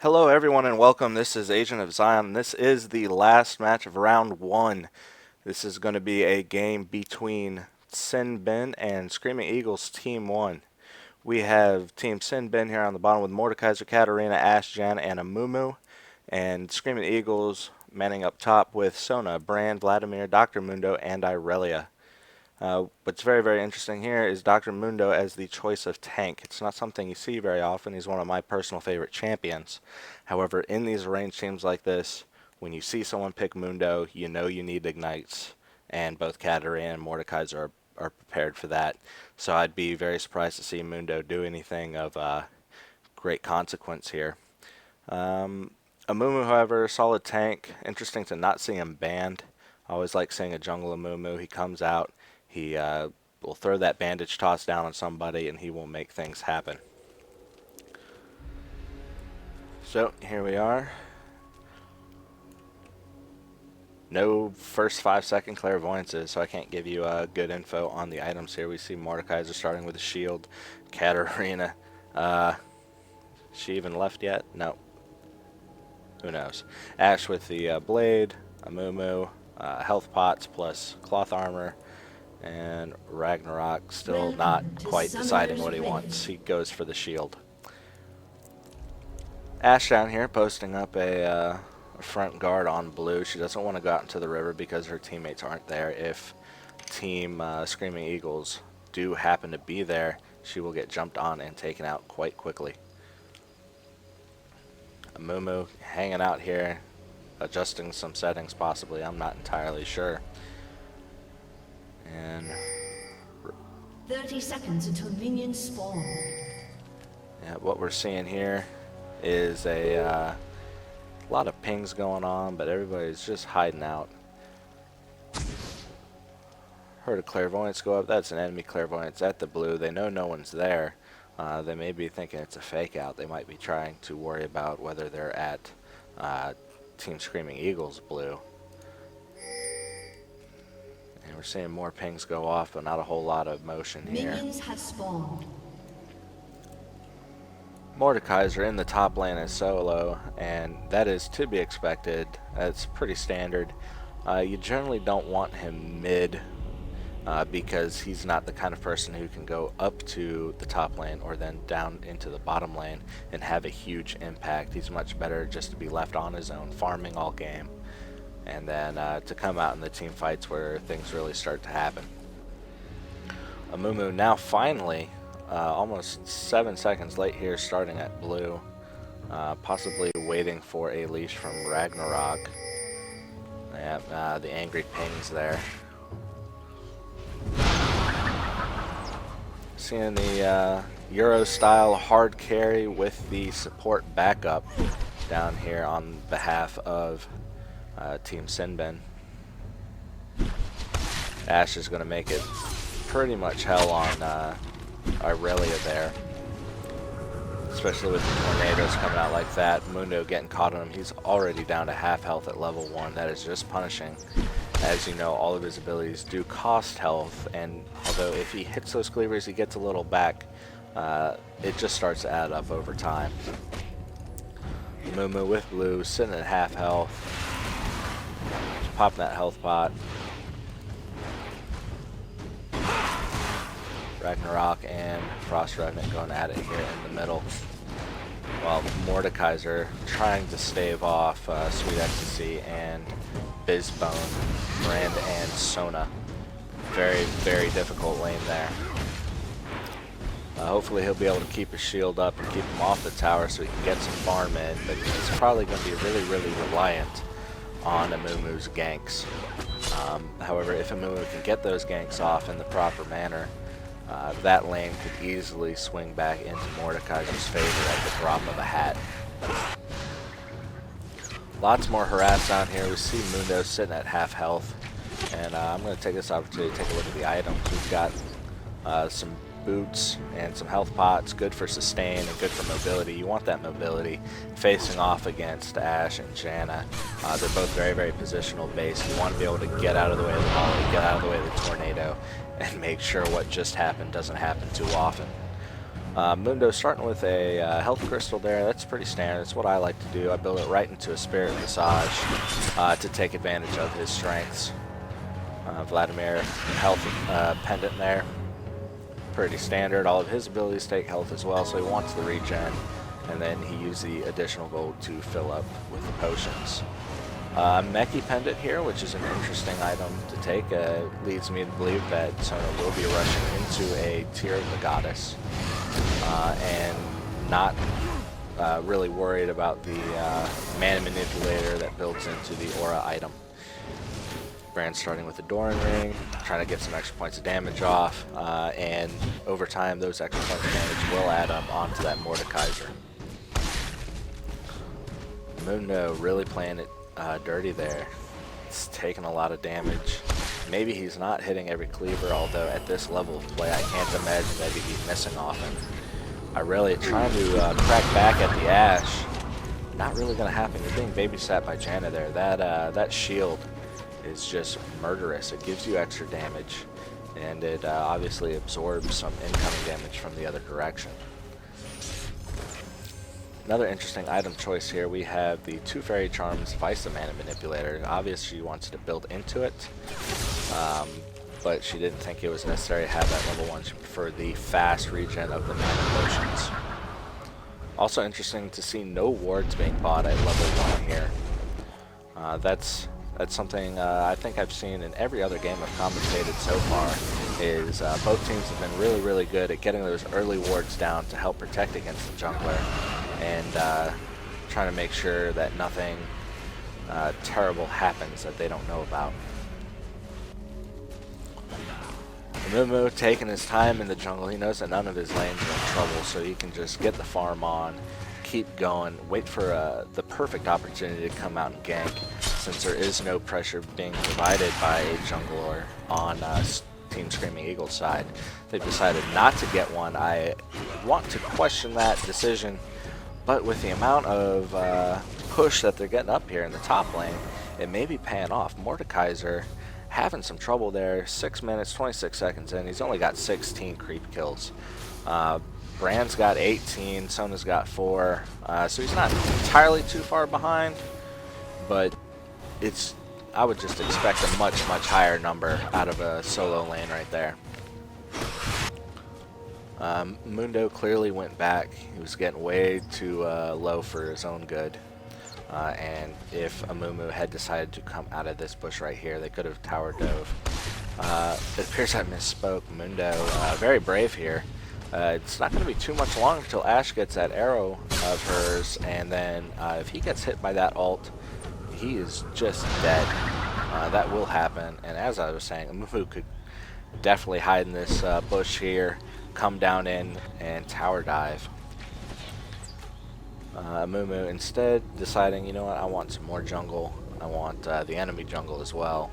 Hello everyone and welcome. This is Agent of Zion. This is the last match of round 1. This is going to be a game between SYN BYN and Screaming Eagles Team 1. We have Team SYN BYN here on the bottom with Mordekaiser, Katarina, Ash, Jan, and Amumu. And Screaming Eagles manning up top with Sona, Brand, Vladimir, Dr. Mundo, and Irelia. What's very, very interesting here is Dr. Mundo as the choice of tank. It's not something you see very often. He's one of my personal favorite champions. However, in these arranged teams like this, when you see someone pick Mundo, you know you need ignites, and both Katarina and Mordekaiser are prepared for that. So I'd be very surprised to see Mundo do anything of great consequence here. Amumu, however, solid tank. Interesting to not see him banned. I always like seeing a jungle Amumu. He comes out. He will throw that bandage toss down on somebody, and he will make things happen. So, here we are. No first 5-second clairvoyances, so I can't give you good info on the items here. We see Mordekaiser starting with a shield. Katarina, she even left yet? No. Who knows? Ash with the blade. Amumu, health pots plus cloth armor. And Ragnarok still not quite deciding what he wants. He goes for the shield. Ash down here posting up a front guard on blue. She doesn't want to go out into the river because her teammates aren't there. If Team Screaming Eagles do happen to be there, she will get jumped on and taken out quite quickly. Amumu hanging out here, adjusting some settings possibly. I'm not entirely sure. And 30 seconds until minions spawn. Yeah, what we're seeing here is a lot of pings going on, but everybody's just hiding out. Heard a clairvoyance go up. That's an enemy clairvoyance at the blue. They know no one's there. They may be thinking it's a fake out. They might be trying to worry about whether they're at Team Screaming Eagles blue. And we're seeing more pings go off, but not a whole lot of motion here. Minions have spawned. Mordekaiser in the top lane is solo, and that is to be expected. That's pretty standard. You generally don't want him mid because he's not the kind of person who can go up to the top lane or then down into the bottom lane and have a huge impact. He's much better just to be left on his own, farming all game, and then to come out in the team fights where things really start to happen. Amumu now finally, almost 7 seconds late here, starting at blue, possibly waiting for a leash from Ragnarok. Yeah, the angry pings there. Seeing the Euro-style hard carry with the support backup down here on behalf of Team SYN BYN. Ash is going to make it pretty much hell on Irelia there, especially with the tornadoes coming out like that. Mundo getting caught on him. He's already down to half health at level 1. That is just punishing. As you know, all of his abilities do cost health, and although if he hits those cleavers he gets a little back, it just starts to add up over time. Mumu with blue, sitting at half health, popping that health pot. Ragnarok and Frost Revenant going at it here in the middle, while Mordekaiser trying to stave off Sweet Ecstasy and Bizbone, Brand, and Sona. Very, very difficult lane there. Hopefully he'll be able to keep his shield up and keep him off the tower so he can get some farm in, but he's probably going to be really, really reliant on Amumu's ganks. However, if Amumu can get those ganks off in the proper manner, that lane could easily swing back into Mordekaiser's favor at the drop of a hat. Lots more harass down here. We see Mundo sitting at half health, and I'm going to take this opportunity to take a look at the items. We've got some boots and some health pots, good for sustain and good for mobility. You want that mobility facing off against Ash and Janna. They're both very, very positional based. You want to be able to get out of the way of the volley, get out of the way of the tornado, and make sure what just happened doesn't happen too often. Mundo starting with a health crystal there. That's pretty standard. That's what I like to do. I build it right into a spirit massage to take advantage of his strengths. Vladimir health pendant there. Pretty standard. All of his abilities take health as well, so he wants the regen. And then he used the additional gold to fill up with the potions. Meki pendant here, which is an interesting item to take, leads me to believe that Sona will be rushing into a tier of the goddess, and not really worried about the mana manipulator that builds into the aura item. Brand starting with the Doran ring, trying to get some extra points of damage off, and over time those extra points of damage will add up onto that Mordekaiser. Mundo really playing it dirty there. It's taking a lot of damage. Maybe he's not hitting every cleaver, although at this level of play I can't imagine that he'd be missing often. Irelia trying to crack back at the Ashe. Not really going to happen. You're being babysat by Janna there. That shield is just murderous. It gives you extra damage, and it obviously absorbs some incoming damage from the other direction. Another interesting item choice here, we have the 2 Fairy Charms Vice the Mana Manipulator. Obviously she wants to build into it, but she didn't think it was necessary to have that level 1. She preferred the fast regen of the mana potions. Also interesting to see no wards being bought at level 1 here. That's something I think I've seen in every other game I've commentated so far, is both teams have been really, really good at getting those early wards down to help protect against the jungler, and trying to make sure that nothing terrible happens that they don't know about. Mumu taking his time in the jungle. He knows that none of his lanes are in trouble, so he can just get the farm on, keep going, wait for the perfect opportunity to come out and gank, since there is no pressure being provided by a jungler on Team Screaming Eagle's side. They've decided not to get one. I want to question that decision, but with the amount of push that they're getting up here in the top lane, it may be paying off. Mordekaiser having some trouble there. 6 minutes, 26 seconds in. He's only got 16 creep kills. Brand's got 18, Sona's got 4, so he's not entirely too far behind, but I would just expect a much, much higher number out of a solo lane right there. Mundo clearly went back. He was getting way too low for his own good. And if Amumu had decided to come out of this bush right here, they could have tower dove. It appears I misspoke. Mundo, very brave here. It's not going to be too much longer until Ashe gets that arrow of hers, and then if he gets hit by that ult, he is just dead. That will happen, and as I was saying, Amumu could definitely hide in this bush here, come down in, and tower dive. Amumu instead deciding, you know what, I want some more jungle. I want the enemy jungle as well.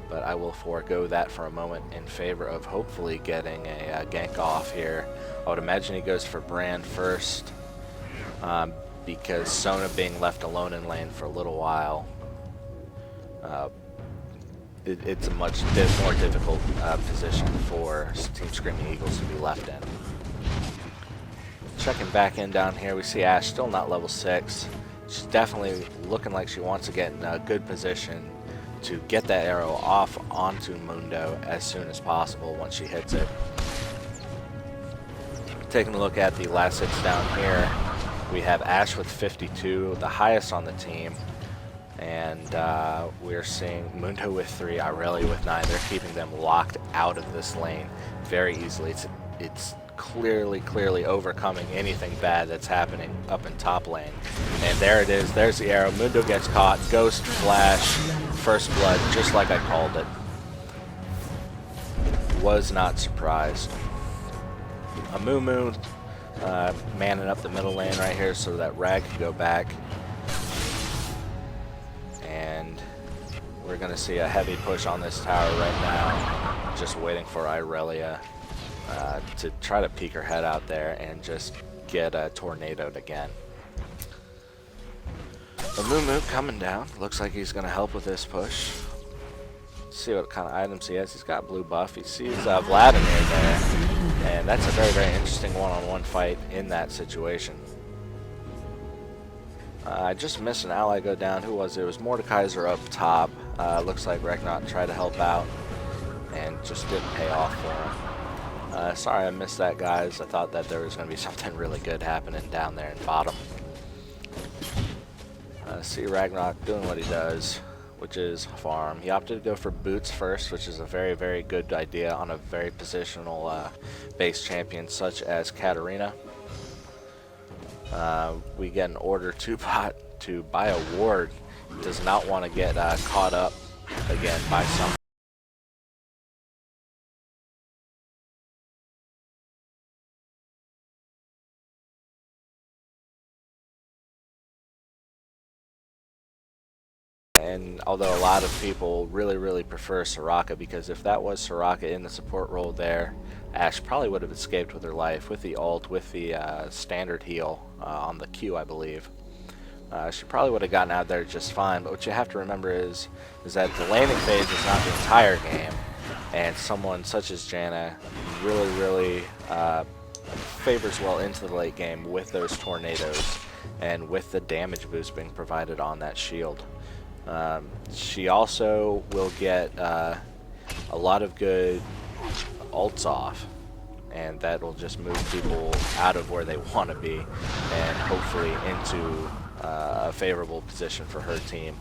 But I will forego that for a moment in favor of hopefully getting a gank off here. I would imagine he goes for Brand first, because Sona being left alone in lane for a little while, it's a much more difficult position for Team Screaming Eagles to be left in. Checking back in down here, we see Ashe still not level 6. She's definitely looking like she wants to get in a good position to get that arrow off onto Mundo as soon as possible once she hits it. Taking a look at the last hits down here, we have Ashe with 52, the highest on the team, and we're seeing Mundo with 3, Irelia with 9. They're keeping them locked out of this lane very easily. It's clearly overcoming anything bad that's happening up in top lane. And there it is, there's the arrow. Mundo gets caught, Ghost Flash, first blood, just like I called it. Was not surprised. Amumu manning up the middle lane right here so that Rag can go back. And we're going to see a heavy push on this tower right now, just waiting for Irelia to try to peek her head out there and just get tornadoed again. Amumu coming down. Looks like he's going to help with this push. Let's see what kind of items he has. He's got blue buff. He sees Vladimir there. And that's a very, very interesting one-on-one fight in that situation. I just missed an ally go down. Who was it? It was Mordekaiser up top. Looks like Regnot tried to help out and just didn't pay off for him. Sorry I missed that, guys. I thought that there was going to be something really good happening down there in bottom. See Ragnarok doing what he does, which is farm. He opted to go for boots first, which is a very, very good idea on a very positional base champion such as Katarina. We get an order to buy a ward. He does not want to get caught up again by some. And although a lot of people really, really prefer Soraka, because if that was Soraka in the support role there, Ashe probably would have escaped with her life with the ult, with the standard heal on the Q, I believe. She probably would have gotten out there just fine, but what you have to remember is that the laning phase is not the entire game, and someone such as Janna really, really favors well into the late game with those tornadoes and with the damage boost being provided on that shield. She also will get a lot of good ults off, and that will just move people out of where they want to be and hopefully into a favorable position for her team.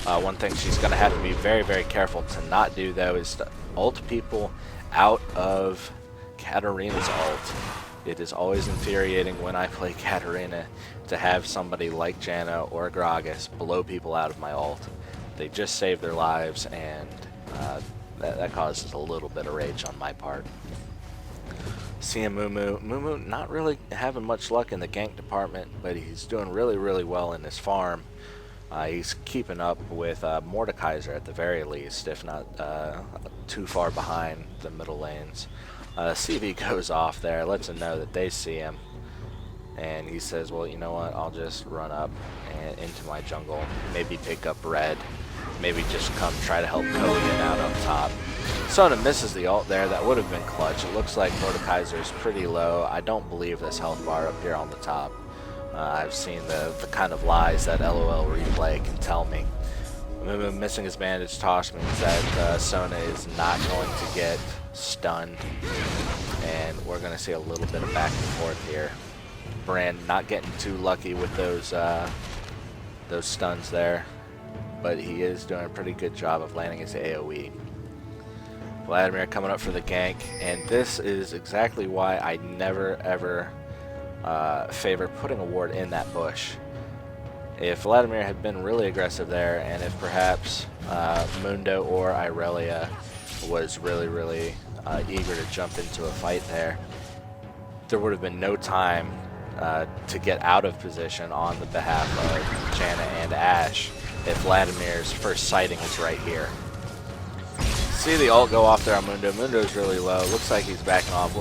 One thing she's going to have to be very, very careful to not do, though, is to ult people out of Katarina's ult. It is always infuriating when I play Katarina to have somebody like Janna or Gragas blow people out of my ult. They just save their lives, and that causes a little bit of rage on my part. Seeing Mumu not really having much luck in the gank department, but he's doing really, really well in his farm. He's keeping up with Mordekaiser at the very least, if not too far behind the middle lanes. CV goes off there, lets him know that they see him, and he says, well, you know what, I'll just run up and into my jungle, maybe pick up red, maybe just come try to help Kogan out up top. Sona misses the ult there. That would have been clutch. It looks like Mordekaiser is pretty low. I don't believe this health bar up here on the top. I've seen the kind of lies that LOL replay can tell me. Missing his bandage toss means that Sona is not going to get stunned, and we're going to see a little bit of back and forth here. Brand not getting too lucky with those stuns there, but he is doing a pretty good job of landing his AoE. Vladimir coming up for the gank, and this is exactly why I never ever favor putting a ward in that bush. If Vladimir had been really aggressive there, and if perhaps Mundo or Irelia was really, really eager to jump into a fight there, there would have been no time to get out of position on the behalf of Janna and Ashe if Vladimir's first sighting is right here. See the ult go off there on Mundo. Mundo's really low. Looks like he's backing off.